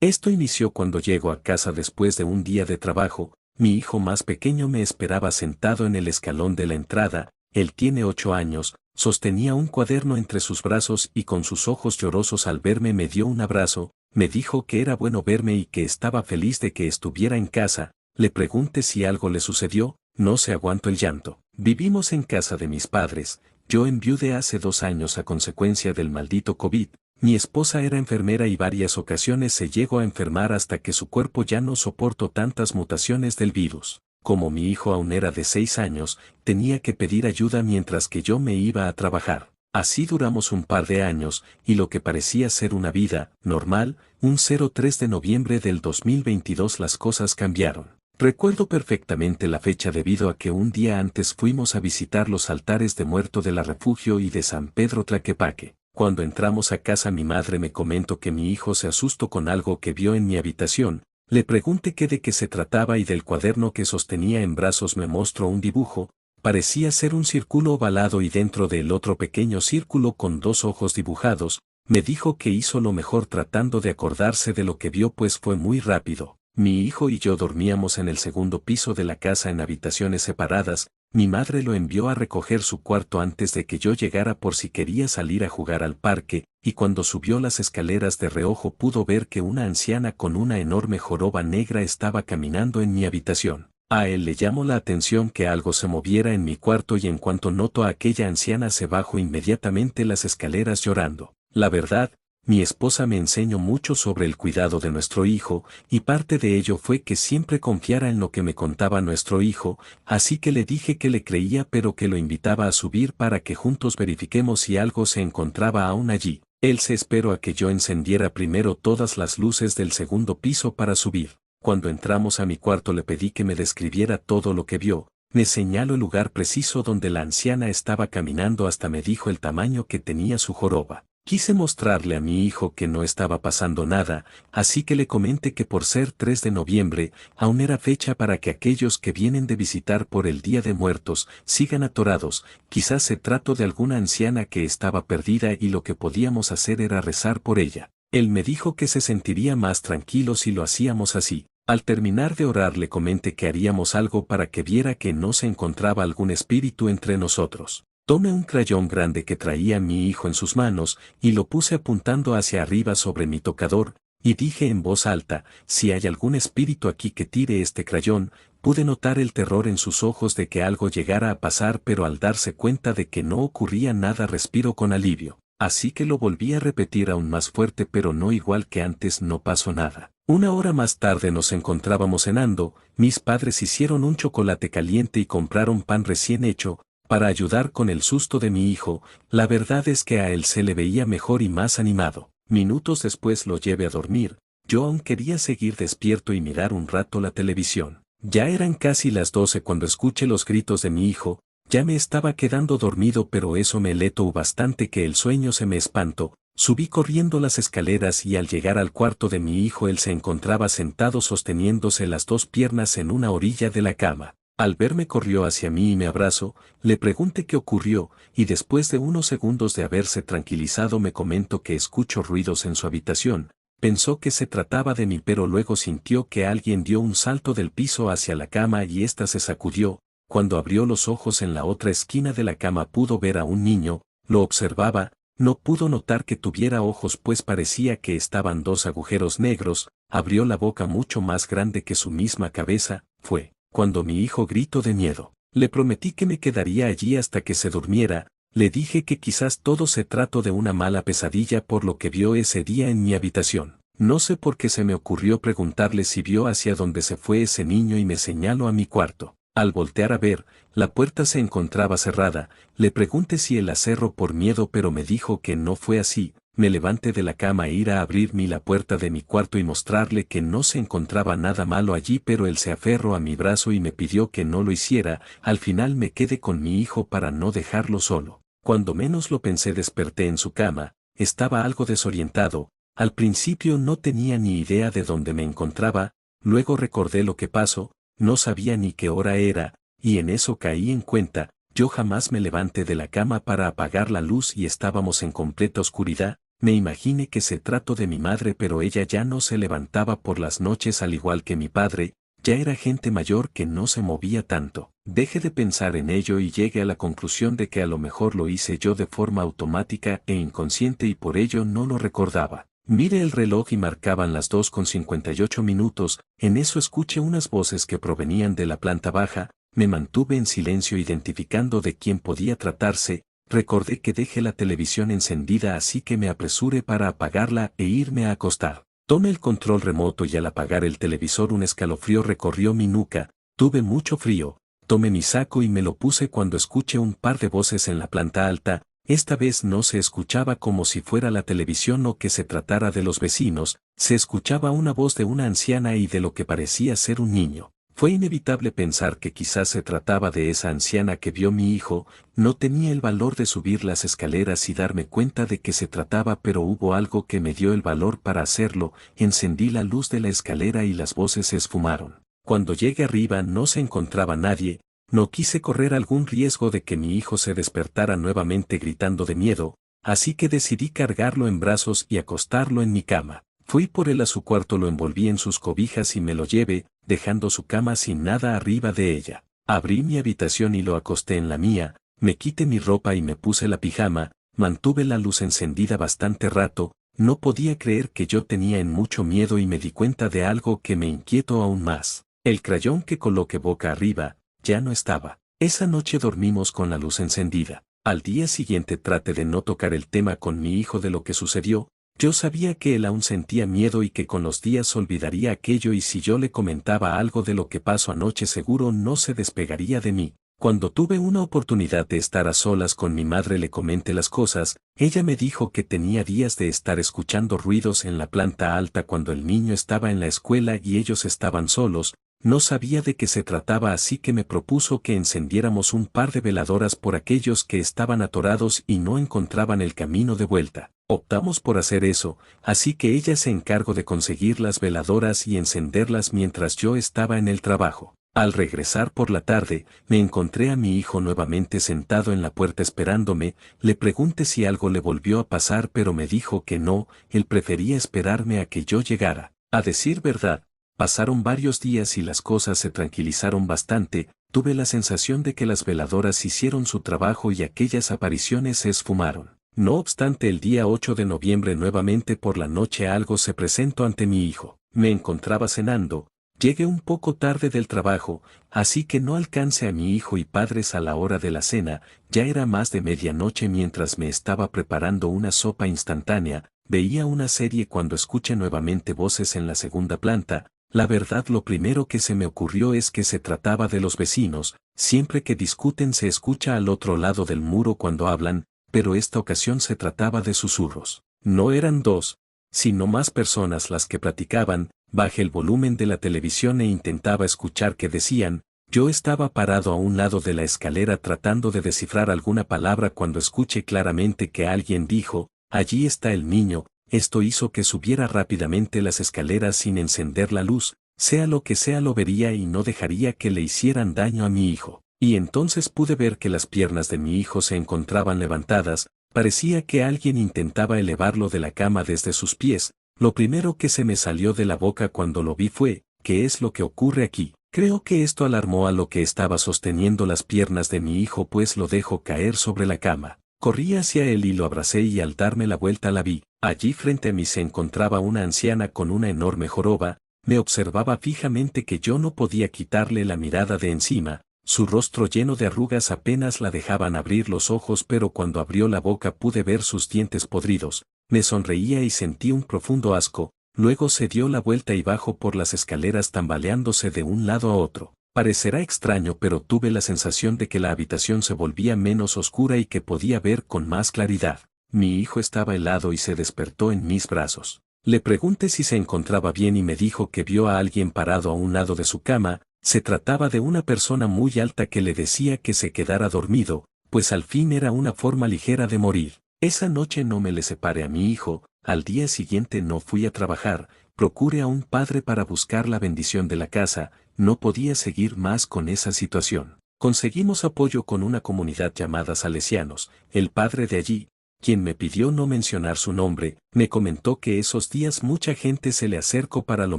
Esto inició cuando llego a casa después de un día de trabajo. Mi hijo más pequeño me esperaba sentado en el escalón de la entrada. Él tiene 8 años, sostenía un cuaderno entre sus brazos y con sus ojos llorosos al verme me dio un abrazo, me dijo que era bueno verme y que estaba feliz de que estuviera en casa. Le pregunté si algo le sucedió, no se aguantó el llanto. Vivimos en casa de mis padres. Yo enviudé hace 2 años a consecuencia del maldito COVID. Mi esposa era enfermera y varias ocasiones se llegó a enfermar hasta que su cuerpo ya no soportó tantas mutaciones del virus. Como mi hijo aún era de 6 años, tenía que pedir ayuda mientras que yo me iba a trabajar. Así duramos un par de años, y lo que parecía ser una vida normal, un 03 de noviembre del 2022 las cosas cambiaron. Recuerdo perfectamente la fecha debido a que un día antes fuimos a visitar los altares de Muerto de la Refugio y de San Pedro Tlaquepaque. Cuando entramos a casa mi madre me comentó que mi hijo se asustó con algo que vio en mi habitación. Le pregunté de qué se trataba y del cuaderno que sostenía en brazos me mostró un dibujo. Parecía ser un círculo ovalado y dentro de él otro pequeño círculo con 2 ojos dibujados. Me dijo que hizo lo mejor tratando de acordarse de lo que vio pues fue muy rápido. Mi hijo y yo dormíamos en el segundo piso de la casa en habitaciones separadas. Mi madre lo envió a recoger su cuarto antes de que yo llegara por si quería salir a jugar al parque, y cuando subió las escaleras de reojo pudo ver que una anciana con una enorme joroba negra estaba caminando en mi habitación. A él le llamó la atención que algo se moviera en mi cuarto y en cuanto notó a aquella anciana se bajó inmediatamente las escaleras llorando. La verdad, mi esposa me enseñó mucho sobre el cuidado de nuestro hijo, y parte de ello fue que siempre confiara en lo que me contaba nuestro hijo, así que le dije que le creía pero que lo invitaba a subir para que juntos verifiquemos si algo se encontraba aún allí. Él se esperó a que yo encendiera primero todas las luces del segundo piso para subir. Cuando entramos a mi cuarto le pedí que me describiera todo lo que vio, me señaló el lugar preciso donde la anciana estaba caminando hasta me dijo el tamaño que tenía su joroba. Quise mostrarle a mi hijo que no estaba pasando nada, así que le comenté que por ser 3 de noviembre, aún era fecha para que aquellos que vienen de visitar por el Día de Muertos sigan atorados, quizás se trató de alguna anciana que estaba perdida y lo que podíamos hacer era rezar por ella. Él me dijo que se sentiría más tranquilo si lo hacíamos así. Al terminar de orar le comenté que haríamos algo para que viera que no se encontraba algún espíritu entre nosotros. Tomé un crayón grande que traía mi hijo en sus manos y lo puse apuntando hacia arriba sobre mi tocador, y dije en voz alta, si hay algún espíritu aquí que tire este crayón. Pude notar el terror en sus ojos de que algo llegara a pasar pero al darse cuenta de que no ocurría nada respiró con alivio. Así que lo volví a repetir aún más fuerte pero no igual que antes no pasó nada. Una hora más tarde nos encontrábamos cenando, mis padres hicieron un chocolate caliente y compraron pan recién hecho, para ayudar con el susto de mi hijo. La verdad es que a él se le veía mejor y más animado. Minutos después lo llevé a dormir, yo aún quería seguir despierto y mirar un rato la televisión. Ya eran casi las 12 cuando escuché los gritos de mi hijo, ya me estaba quedando dormido pero eso me letó bastante que el sueño se me espantó. Subí corriendo las escaleras y al llegar al cuarto de mi hijo él se encontraba sentado sosteniéndose las 2 piernas en una orilla de la cama. Al verme corrió hacia mí y me abrazó, le pregunté qué ocurrió, y después de unos segundos de haberse tranquilizado me comentó que escuchó ruidos en su habitación. Pensó que se trataba de mí pero luego sintió que alguien dio un salto del piso hacia la cama y ésta se sacudió. Cuando abrió los ojos en la otra esquina de la cama pudo ver a un niño, lo observaba, no pudo notar que tuviera ojos pues parecía que estaban 2 agujeros negros, abrió la boca mucho más grande que su misma cabeza, fue cuando mi hijo gritó de miedo. Le prometí que me quedaría allí hasta que se durmiera, le dije que quizás todo se trató de una mala pesadilla por lo que vio ese día en mi habitación. No sé por qué se me ocurrió preguntarle si vio hacia dónde se fue ese niño y me señaló a mi cuarto. Al voltear a ver, la puerta se encontraba cerrada, le pregunté si él la cerró por miedo pero me dijo que no fue así. Me levanté de la cama e ir a abrirme la puerta de mi cuarto y mostrarle que no se encontraba nada malo allí pero él se aferró a mi brazo y me pidió que no lo hiciera. Al final me quedé con mi hijo para no dejarlo solo. Cuando menos lo pensé desperté en su cama, estaba algo desorientado, al principio no tenía ni idea de dónde me encontraba, luego recordé lo que pasó, no sabía ni qué hora era, y en eso caí en cuenta. Yo jamás me levanté de la cama para apagar la luz y estábamos en completa oscuridad. Me imaginé que se trató de mi madre, pero ella ya no se levantaba por las noches al igual que mi padre, ya era gente mayor que no se movía tanto. Dejé de pensar en ello y llegué a la conclusión de que a lo mejor lo hice yo de forma automática e inconsciente y por ello no lo recordaba. Miré el reloj y marcaban las 2:58. En eso escuché unas voces que provenían de la planta baja, me mantuve en silencio identificando de quién podía tratarse, recordé que dejé la televisión encendida así que me apresuré para apagarla e irme a acostar. Tomé el control remoto y al apagar el televisor un escalofrío recorrió mi nuca, tuve mucho frío, tomé mi saco y me lo puse cuando escuché un par de voces en la planta alta. Esta vez no se escuchaba como si fuera la televisión o que se tratara de los vecinos, se escuchaba una voz de una anciana y de lo que parecía ser un niño. Fue inevitable pensar que quizás se trataba de esa anciana que vio mi hijo, no tenía el valor de subir las escaleras y darme cuenta de que se trataba, pero hubo algo que me dio el valor para hacerlo, encendí la luz de la escalera y las voces se esfumaron. Cuando llegué arriba no se encontraba nadie. No quise correr algún riesgo de que mi hijo se despertara nuevamente gritando de miedo, así que decidí cargarlo en brazos y acostarlo en mi cama. Fui por él a su cuarto, lo envolví en sus cobijas y me lo llevé, dejando su cama sin nada arriba de ella. Abrí mi habitación y lo acosté en la mía, me quité mi ropa y me puse la pijama, mantuve la luz encendida bastante rato, no podía creer que yo tenía en mucho miedo y me di cuenta de algo que me inquietó aún más. El crayón que coloqué boca arriba, ya no estaba. Esa noche dormimos con la luz encendida. Al día siguiente traté de no tocar el tema con mi hijo de lo que sucedió. Yo sabía que él aún sentía miedo y que con los días olvidaría aquello y si yo le comentaba algo de lo que pasó anoche seguro no se despegaría de mí. Cuando tuve una oportunidad de estar a solas con mi madre le comenté las cosas, ella me dijo que tenía días de estar escuchando ruidos en la planta alta cuando el niño estaba en la escuela y ellos estaban solos. No sabía de qué se trataba así que me propuso que encendiéramos un par de veladoras por aquellos que estaban atorados y no encontraban el camino de vuelta. Optamos por hacer eso, así que ella se encargó de conseguir las veladoras y encenderlas mientras yo estaba en el trabajo. Al regresar por la tarde, me encontré a mi hijo nuevamente sentado en la puerta esperándome, le pregunté si algo le volvió a pasar pero me dijo que no, él prefería esperarme a que yo llegara. A decir verdad, pasaron varios días y las cosas se tranquilizaron bastante, tuve la sensación de que las veladoras hicieron su trabajo y aquellas apariciones se esfumaron. No obstante, el día 8 de noviembre nuevamente por la noche algo se presentó ante mi hijo. Me encontraba cenando, llegué un poco tarde del trabajo, así que no alcancé a mi hijo y padres a la hora de la cena, ya era más de medianoche mientras me estaba preparando una sopa instantánea, veía una serie cuando escuché nuevamente voces en la segunda planta. La verdad lo primero que se me ocurrió es que se trataba de los vecinos, siempre que discuten se escucha al otro lado del muro cuando hablan, pero esta ocasión se trataba de susurros. No eran dos, sino más personas las que platicaban. Bajé el volumen de la televisión e intentaba escuchar qué decían. Yo estaba parado a un lado de la escalera tratando de descifrar alguna palabra cuando escuché claramente que alguien dijo, «Allí está el niño». Esto hizo que subiera rápidamente las escaleras sin encender la luz, sea lo que sea lo vería y no dejaría que le hicieran daño a mi hijo. Y entonces pude ver que las piernas de mi hijo se encontraban levantadas, parecía que alguien intentaba elevarlo de la cama desde sus pies. Lo primero que se me salió de la boca cuando lo vi fue, ¿qué es lo que ocurre aquí? Creo que esto alarmó a lo que estaba sosteniendo las piernas de mi hijo pues lo dejó caer sobre la cama. Corrí hacia él y lo abracé y al darme la vuelta la vi. Allí frente a mí se encontraba una anciana con una enorme joroba, me observaba fijamente que yo no podía quitarle la mirada de encima, su rostro lleno de arrugas apenas la dejaban abrir los ojos pero cuando abrió la boca pude ver sus dientes podridos, me sonreía y sentí un profundo asco, luego se dio la vuelta y bajó por las escaleras tambaleándose de un lado a otro. Parecerá extraño pero tuve la sensación de que la habitación se volvía menos oscura y que podía ver con más claridad. Mi hijo estaba helado y se despertó en mis brazos. Le pregunté si se encontraba bien y me dijo que vio a alguien parado a un lado de su cama, se trataba de una persona muy alta que le decía que se quedara dormido, pues al fin era una forma ligera de morir. Esa noche no me le separé a mi hijo, al día siguiente no fui a trabajar, procuré a un padre para buscar la bendición de la casa, no podía seguir más con esa situación. Conseguimos apoyo con una comunidad llamada Salesianos, el padre de allí, quien me pidió no mencionar su nombre, me comentó que esos días mucha gente se le acercó para lo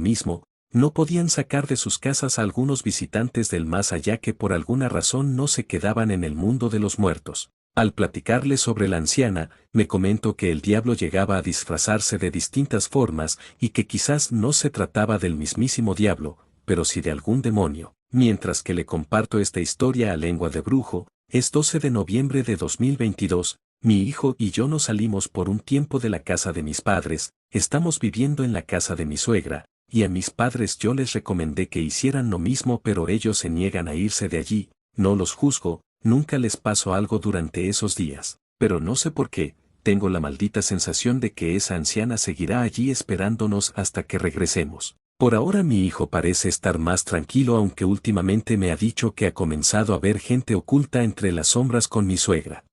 mismo, no podían sacar de sus casas a algunos visitantes del más allá que por alguna razón no se quedaban en el mundo de los muertos. Al platicarle sobre la anciana, me comentó que el diablo llegaba a disfrazarse de distintas formas y que quizás no se trataba del mismísimo diablo, pero sí de algún demonio. Mientras que le comparto esta historia a lengua de brujo, es 12 de noviembre de 2022, mi hijo y yo nos salimos por un tiempo de la casa de mis padres, estamos viviendo en la casa de mi suegra, y a mis padres yo les recomendé que hicieran lo mismo pero ellos se niegan a irse de allí, no los juzgo, nunca les pasó algo durante esos días, pero no sé por qué, tengo la maldita sensación de que esa anciana seguirá allí esperándonos hasta que regresemos. Por ahora mi hijo parece estar más tranquilo aunque últimamente me ha dicho que ha comenzado a ver gente oculta entre las sombras con mi suegra.